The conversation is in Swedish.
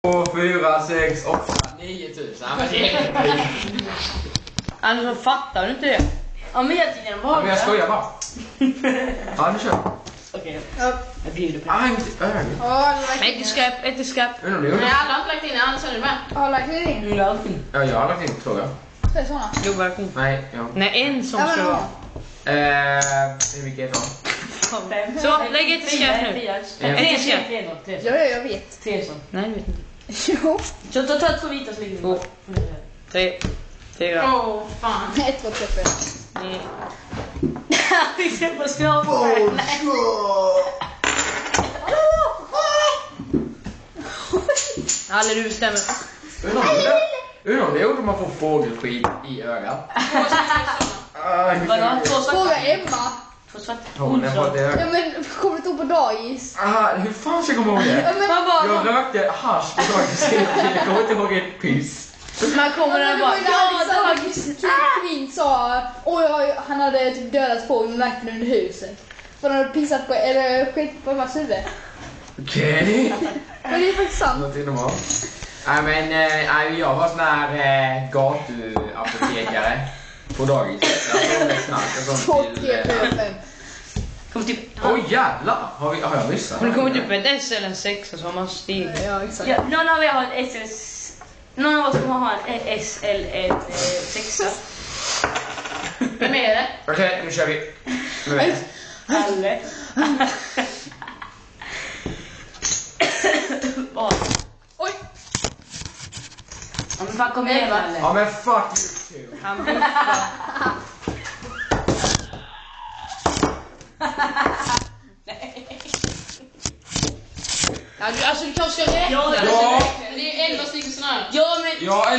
2, 4, 6, 8, 9 000. Men det är Alltså fattar du inte det? Ja men jag tycker den var men jag skojar bara. Ja, nu kör. Okej. Ja. Jag bjuder på Ah, inte ögon. ett skräp. Undrar om det är Nej, alla har inte lagt in, alla är med. Har lagt det in? Nu är allting. Ja, jag har lagt in, tror jag. Det är såna. Jo, verkligen. Nej, ja. Nej, en som Ja, ska men, vara. Hur mycket är det? Så, lägg ett i skräp nu. Ett i skräp. Ja, jag vet. 3 så. Nej, du vet inte. Jo. Så ta 2 vita så ligger 2, 3, 4. Åh, fan. 1, 2, 3, 4. Nej. Vi ska på skrap. Alla du bestämmer. Undrar om det är om man får fågelskit i ögat. Vadå? 2 svarta? Fråga Emma. 2 svarta. Hon har fått det i Ja ögat. men kommer du inte ihåg på dagis? Hur fan ska jag komma ihåg det? Ja men Jag rökte hasch på dagis. Jag kommer inte ihåg ett piss. Man kommer där och bara, ja, Kvinn sa, han hade typ dödat fågeln och lagt den under huset. För han hade pissat på, eller skit på Emmas huvud. Okej. Men det är faktiskt sant. Någonting normalt. Nej men jag var sån här gatuapotekare på dagis. Jag sålde snack och 2, sånt 3, 4, 5. kommer typ... Oj jävlar! Har jag missat? Men det kommer typ en S eller en 6 och så har man stig. Ja exakt. Ja, någon av er har ett SS. Någon av oss kommer ha en S eller en 6. Vem är det? Okej, nu kör vi. Nu är det. Alle. Oj! Ja, men fan kom igen va? Ja men fuck you too. Han buffar. Ja, alltså du kanske ska räkna. Ja, Ja. det är 11 stycken såna här. Ja, men... Ja,